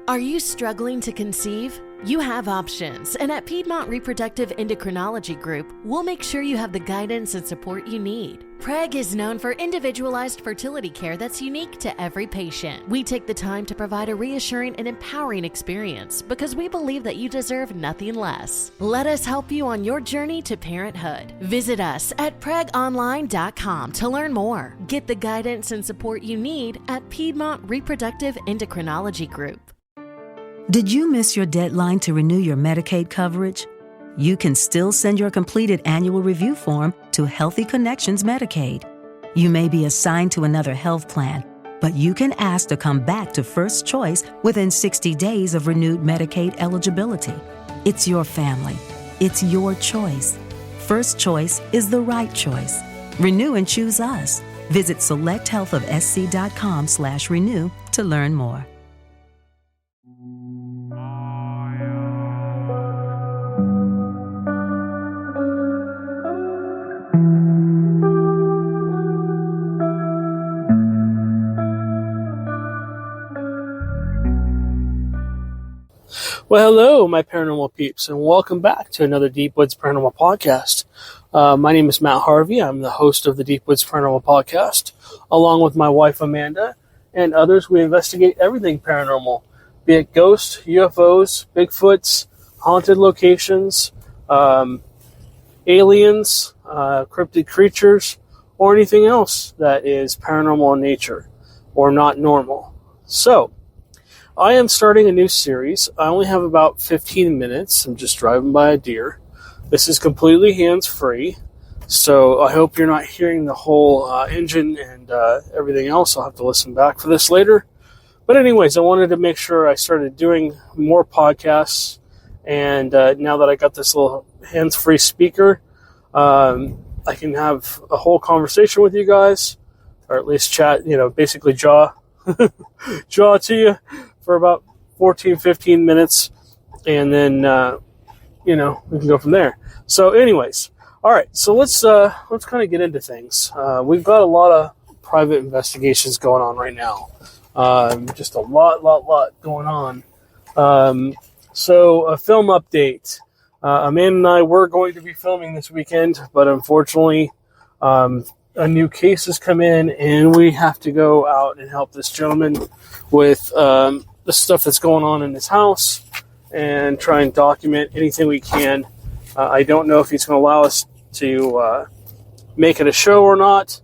Are you struggling to conceive? You have options, and at Piedmont Reproductive Endocrinology Group, we'll make sure you have the guidance and support you need. PREG is known for individualized fertility care that's unique to every patient. We take the time to provide a reassuring and empowering experience because we believe that you deserve nothing less. Let us help you on your journey to parenthood. Visit us at pregonline.com to learn more. Get the guidance and support you need at Piedmont Reproductive Endocrinology Group. Did you miss your deadline to renew your Medicaid coverage? You can still send your completed annual review form to Healthy Connections Medicaid. You may be assigned to another health plan, but you can ask to come back to First Choice within 60 days of renewed Medicaid eligibility. It's your family. It's your choice. First Choice is the right choice. Renew and choose us. Visit selecthealthofsc.com/renew to learn more. Well, hello, my paranormal peeps, and welcome back to another Deep Woods Paranormal Podcast. My name is Matt Harvey. I'm the host of the Deep Woods Paranormal Podcast. Along with my wife, Amanda, and others, we investigate everything paranormal, be it ghosts, UFOs, Bigfoots, haunted locations, aliens, cryptid creatures, or anything else that is paranormal in nature or not normal. So, I am starting a new series. I only have about 15 minutes. I'm just driving by a deer. This is completely hands-free, so I hope you're not hearing the whole engine and everything else. I'll have to listen back for this later. But anyways, I wanted to make sure I started doing more podcasts, and now that I got this little hands-free speaker, I can have a whole conversation with you guys, or at least chat, basically jaw to you for about 14, 15 minutes, and then, we can go from there. So anyways, all right, so let's kind of get into things. We've got a lot of private investigations going on right now. Just a lot going on. So a film update. Amanda and I were going to be filming this weekend, but unfortunately, a new case has come in, and we have to go out and help this gentleman with the stuff that's going on in his house and try and document anything we can. I don't know if he's going to allow us to make it a show or not,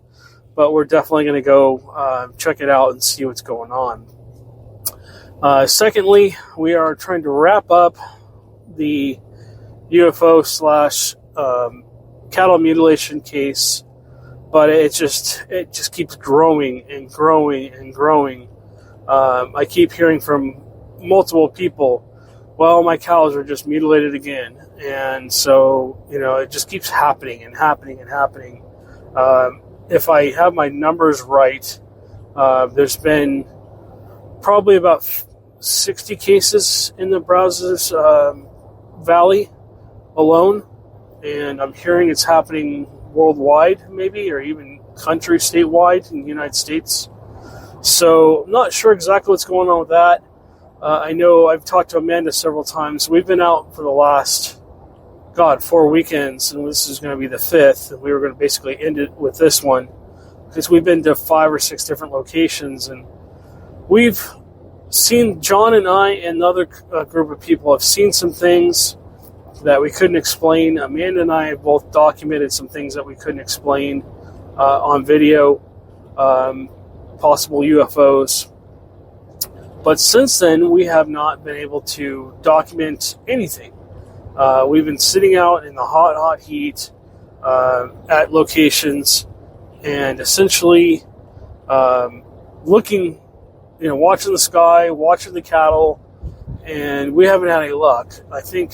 but we're definitely going to go check it out and see what's going on. Secondly, we are trying to wrap up the UFO / cattle mutilation case, but it just keeps growing and growing and growing. I keep hearing from multiple people, well, my cows are just mutilated again. And so, it just keeps happening and happening and happening. If I have my numbers right, there's been probably about 60 cases in the Brazos Valley alone. And I'm hearing it's happening worldwide, maybe, or even statewide in the United States. So I'm not sure exactly what's going on with that. I know I've talked to Amanda several times. We've been out for the last, 4 weekends, and this is going to be the 5th. And we were going to basically end it with this one because we've been to 5 or 6 different locations, and we've seen, John and I and another group of people have seen some things that we couldn't explain. Amanda and I have both documented some things that we couldn't explain on video. Possible UFOs. But since then, we have not been able to document anything. We've been sitting out in the hot heat at locations and essentially looking, watching the sky, watching the cattle, and we haven't had any luck. I think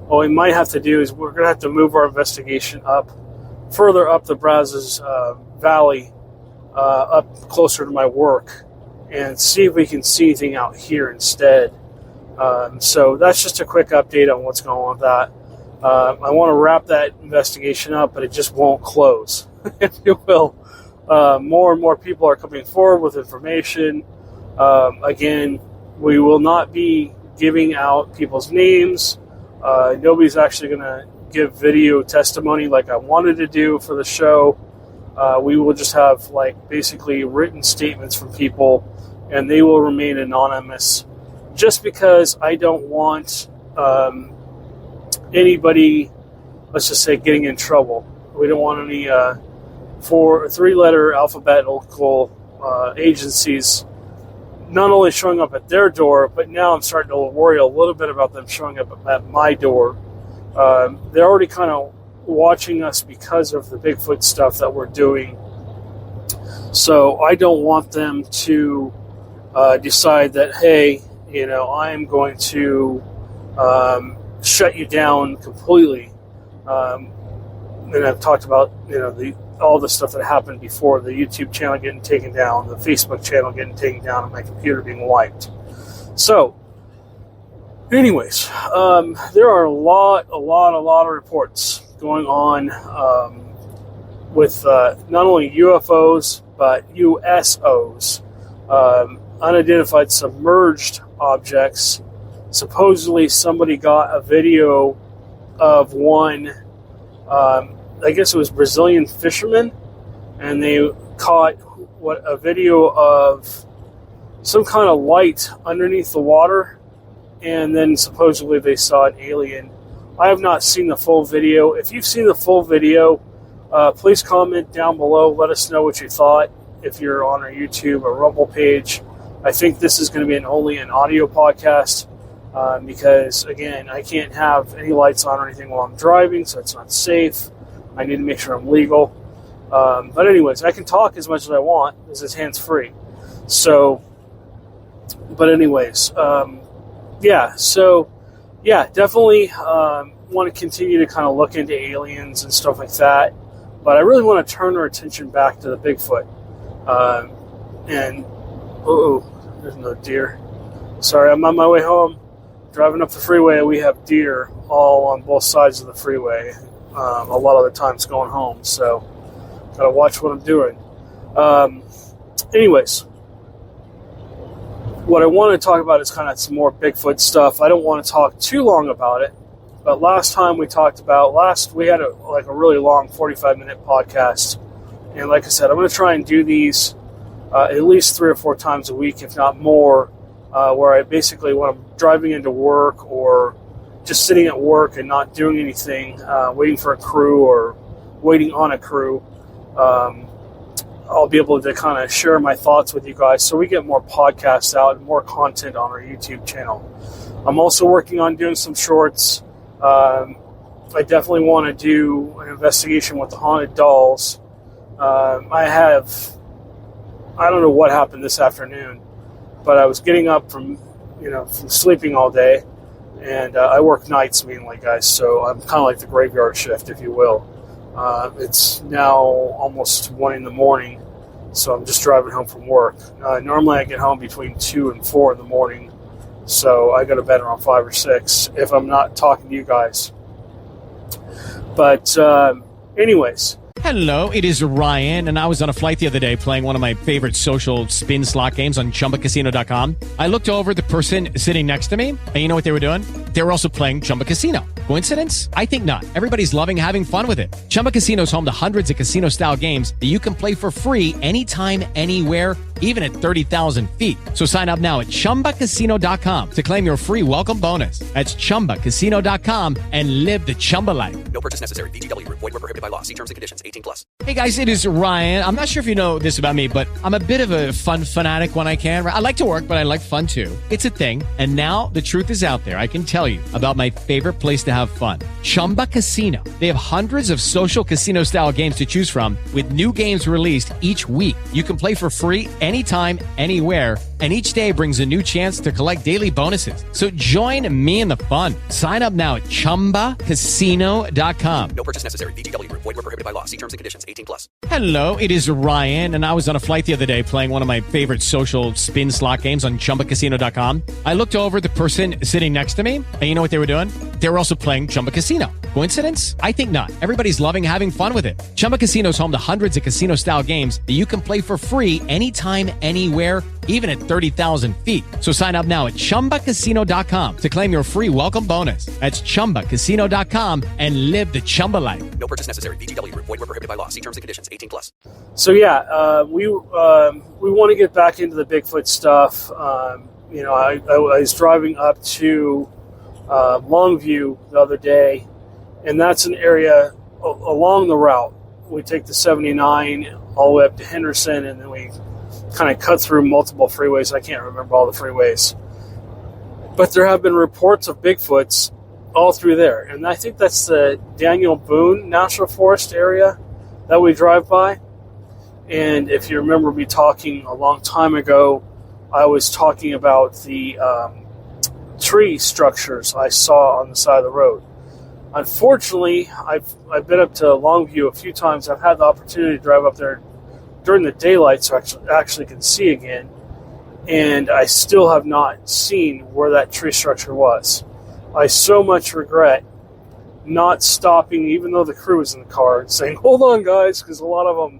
what we might have to do is we're going to have to move our investigation further up the Brazos Valley, up closer to my work, and see if we can see anything out here instead. So that's just a quick update on what's going on with that. I want to wrap that investigation up, but it just won't close, if you will. More and more people are coming forward with information. Again, We will not be giving out people's names. Nobody's actually going to give video testimony like I wanted to do for the show. We will just have like basically written statements from people, and they will remain anonymous just because I don't want anybody, let's just say, getting in trouble. We don't want any 3-letter alphabetical agencies not only showing up at their door, but now I'm starting to worry a little bit about them showing up at my door. They're already kind of watching us because of the Bigfoot stuff that we're doing. So I don't want them to decide that, hey, I am going to shut you down completely. And I've talked about, all the stuff that happened before, the YouTube channel getting taken down, the Facebook channel getting taken down, and my computer being wiped. So, anyways, there are a lot of reports going on with not only UFOs, but USOs, unidentified submerged objects. Supposedly somebody got a video of one, I guess it was Brazilian fishermen, and they caught a video of some kind of light underneath the water, and then supposedly they saw an alien. I have not seen the full video. If you've seen the full video, please comment down below. Let us know what you thought. If you're on our YouTube or Rumble page, I think this is going to be only an audio podcast because, again, I can't have any lights on or anything while I'm driving, so it's not safe. I need to make sure I'm legal. But anyways, I can talk as much as I want because it's hands-free. So, but anyways, definitely want to continue to kind of look into aliens and stuff like that. But I really want to turn our attention back to the Bigfoot. There's no deer. Sorry, I'm on my way home. Driving up the freeway, we have deer all on both sides of the freeway. A lot of the times going home, so gotta watch what I'm doing. Anyways, what I want to talk about is kind of some more Bigfoot stuff. I don't want to talk too long about it, but last time we talked about, we had a really long 45-minute podcast, and like I said, I'm going to try and do these at least 3 or 4 times a week, if not more, where I basically, when I'm driving into work or just sitting at work and not doing anything, waiting for a crew or waiting on a crew, I'll be able to kind of share my thoughts with you guys so we get more podcasts out and more content on our YouTube channel. I'm also working on doing some shorts. I definitely want to do an investigation with the haunted dolls. I don't know what happened this afternoon, but I was getting up from sleeping all day. And I work nights mainly, guys, so I'm kind of like the graveyard shift, if you will. It's now almost 1 in the morning, so I'm just driving home from work. Normally I get home between 2 and 4 in the morning, so I go to bed around 5 or 6 if I'm not talking to you guys. But anyways. Hello, it is Ryan, and I was on a flight the other day playing one of my favorite social spin slot games on ChumbaCasino.com. I looked over at the person sitting next to me, and you know what they were doing? They were also playing Chumba Casino. Coincidence? I think not. Everybody's loving having fun with it. Chumba Casino is home to hundreds of casino-style games that you can play for free anytime, anywhere, even at 30,000 feet. So sign up now at ChumbaCasino.com to claim your free welcome bonus. That's ChumbaCasino.com and live the Chumba life. No purchase necessary. VGW. Void where prohibited by law. See terms and conditions. 18+. Hey guys, it is Ryan. I'm not sure if you know this about me, but I'm a bit of a fun fanatic when I can. I like to work, but I like fun too. It's a thing. And now the truth is out there. I can tell you about my favorite place to have fun. Chumba Casino. They have hundreds of social casino style games to choose from with new games released each week. You can play for free anytime, anywhere, and each day brings a new chance to collect daily bonuses. So join me in the fun. Sign up now at ChumbaCasino.com. No purchase necessary. VGW. Void where prohibited by law. See terms and conditions. 18+. Hello, it is Ryan, and I was on a flight the other day playing one of my favorite social spin slot games on ChumbaCasino.com. I looked over at the person sitting next to me, and you know what they were doing? They were also playing Chumba Casino. Coincidence? I think not. Everybody's loving having fun with it. Chumba Casino is home to hundreds of casino-style games that you can play for free anytime, anywhere, even at 30,000 feet. So sign up now at ChumbaCasino.com to claim your free welcome bonus. That's ChumbaCasino.com and live the Chumba life. No purchase necessary. VGW. Void were prohibited by law. See terms and conditions. 18+. So we want to get back into the Bigfoot stuff. I was driving up to Longview the other day, and that's an area along the route. We take the 79 all the way up to Henderson, and then we kind of cut through multiple freeways. I can't remember all the freeways. But there have been reports of Bigfoots all through there. And I think that's the Daniel Boone National Forest area that we drive by. And if you remember me talking a long time ago, I was talking about the tree structures I saw on the side of the road. Unfortunately, I've been up to Longview a few times. I've had the opportunity to drive up there during the daylight so I actually can see again. And I still have not seen where that tree structure was. I so much regret not stopping, even though the crew was in the car, and saying, hold on, guys, because a lot of them,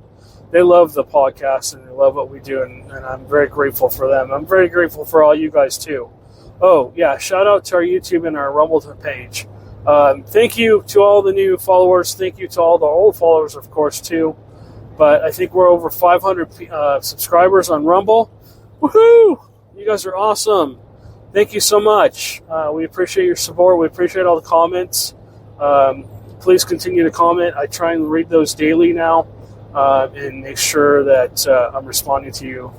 they love the podcast and they love what we do, and I'm very grateful for them. I'm very grateful for all you guys, too. Oh, yeah, shout out to our YouTube and our Rumble page. Thank you to all the new followers. Thank you to all the old followers, of course, too. But I think we're over 500 subscribers on Rumble. Woohoo! You guys are awesome. Thank you so much. We appreciate your support. We appreciate all the comments. Please continue to comment. I try and read those daily now and make sure that I'm responding to you.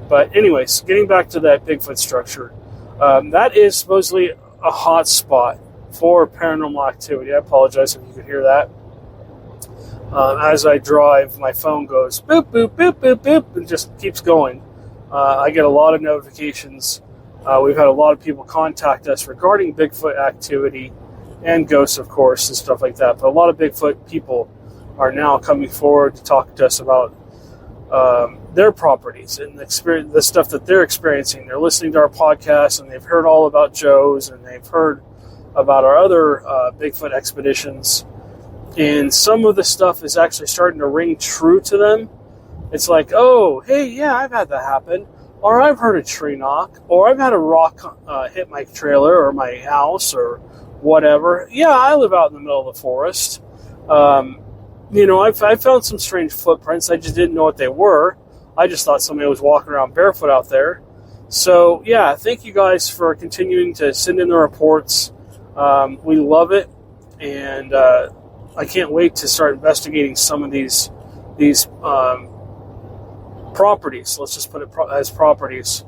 But anyways, getting back to that Bigfoot structure, that is supposedly a hot spot for paranormal activity. I apologize if you could hear that. As I drive, my phone goes boop, boop, boop, boop, boop, and just keeps going. I get a lot of notifications. We've had a lot of people contact us regarding Bigfoot activity and ghosts, of course, and stuff like that. But a lot of Bigfoot people are now coming forward to talk to us about their properties and the stuff that they're experiencing. They're listening to our podcast, and they've heard all about Joe's, and they've heard about our other Bigfoot expeditions. And some of the stuff is actually starting to ring true to them. It's like, oh, hey, yeah, I've had that happen. Or I've heard a tree knock. Or I've had a rock hit my trailer or my house or whatever. Yeah, I live out in the middle of the forest. I found some strange footprints. I just didn't know what they were. I just thought somebody was walking around barefoot out there. So, yeah, thank you guys for continuing to send in the reports. We love it. And I can't wait to start investigating some of these properties. Let's just put it as properties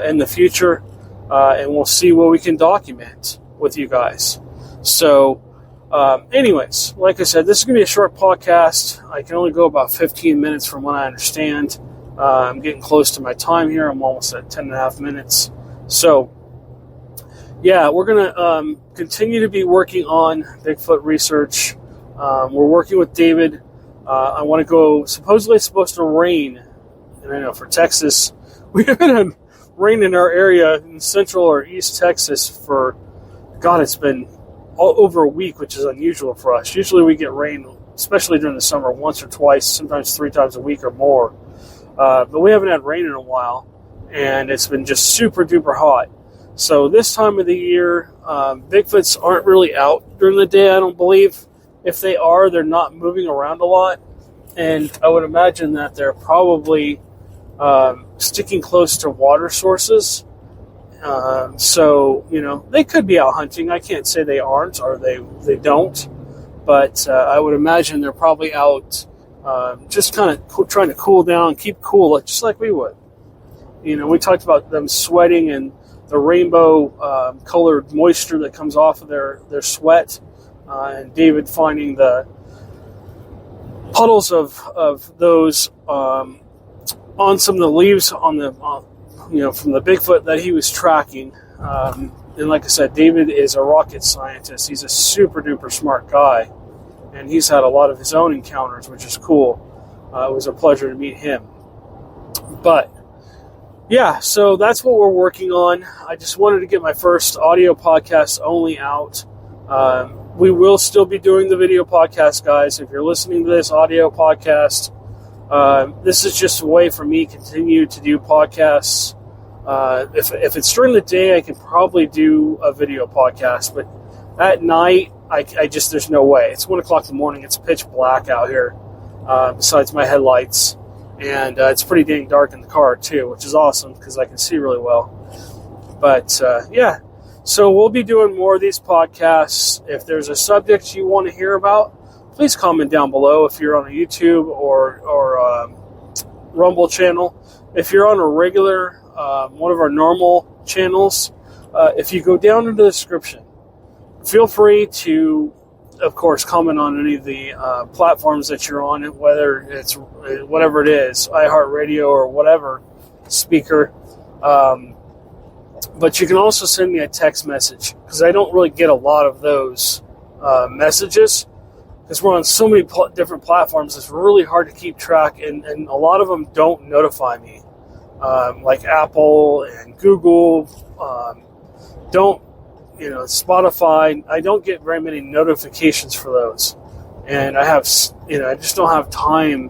in the future, and we'll see what we can document with you guys. So, anyways, like I said, this is going to be a short podcast. I can only go about 15 minutes from what I understand. I'm getting close to my time here. I'm almost at 10 and a half minutes. So, yeah, we're going to continue to be working on Bigfoot research. We're working with David. I want to go, supposedly it's supposed to rain. And I know for Texas, we haven't had rain in our area in central or east Texas for, God, it's been all over a week, which is unusual for us. Usually we get rain, especially during the summer, once or twice, sometimes 3 times a week or more. But we haven't had rain in a while, and it's been just super duper hot. So this time of the year, Bigfoots aren't really out during the day, I don't believe. If they are, they're not moving around a lot. And I would imagine that they're probably sticking close to water sources. So, they could be out hunting. I can't say they aren't or they don't. But I would imagine they're probably out just kind of trying to cool down, keep cool, just like we would. We talked about them sweating and the rainbow colored moisture that comes off of their sweat. And David finding the puddles of those on some of the leaves on the from the Bigfoot that he was tracking. And like I said, David is a rocket scientist. He's a super duper smart guy, and he's had a lot of his own encounters, which is cool. It was a pleasure to meet him. But yeah, so that's what we're working on. I just wanted to get my first audio podcast only out. We will still be doing the video podcast, guys. If you're listening to this audio podcast, this is just a way for me to continue to do podcasts. If it's during the day, I can probably do a video podcast, but at night, I just, there's no way. It's 1 o'clock in the morning. It's pitch black out here, besides my headlights. And it's pretty dang dark in the car, too, which is awesome because I can see really well. But, yeah. So we'll be doing more of these podcasts. If there's a subject you want to hear about, please comment down below if you're on a YouTube or Rumble channel. If you're on a regular, one of our normal channels, if you go down in the description, feel free to, of course, comment on any of the platforms that you're on, whether it's whatever it is, iHeartRadio or whatever speaker. But you can also send me a text message because I don't really get a lot of those messages because we're on so many different platforms. It's really hard to keep track, and a lot of them don't notify me. Like Apple and Google, Spotify, I don't get very many notifications for those. And I just don't have time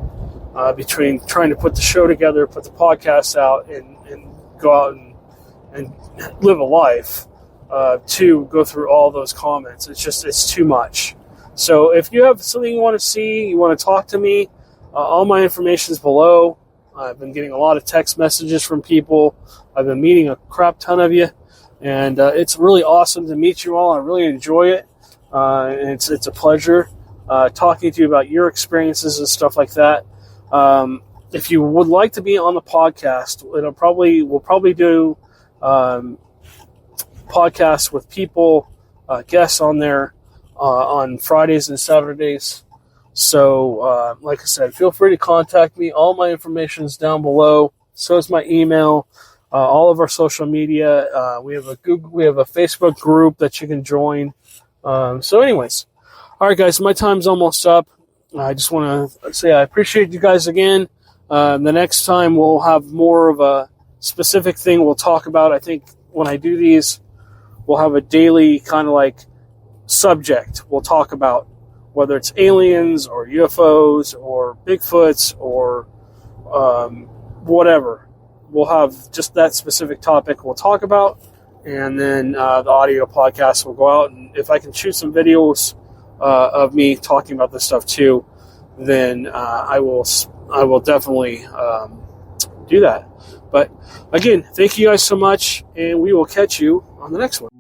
between trying to put the show together, put the podcast out, and go out and live a life to go through all those comments. It's too much. So if you have something you want to see, you want to talk to me, all my information is below. I've been getting a lot of text messages from people. I've been meeting a crap ton of you. And it's really awesome to meet you all. I really enjoy it. And it's a pleasure talking to you about your experiences and stuff like that. If you would like to be on the podcast, we'll probably do podcasts with people, guests on there on Fridays and Saturdays. So, like I said, feel free to contact me. All my information is down below. So is my email. All of our social media. We have a Facebook group that you can join. So anyways, all right, guys, my time's almost up. I just want to say I appreciate you guys again. The next time we'll have more of a specific thing we'll talk about. I think when I do these, we'll have a daily kind of like subject we'll talk about, whether it's aliens or UFOs or Bigfoots or whatever. We'll have just that specific topic we'll talk about, and then the audio podcast will go out. And if I can shoot some videos of me talking about this stuff too, then I will definitely do that. But again, thank you guys so much, and we will catch you on the next one.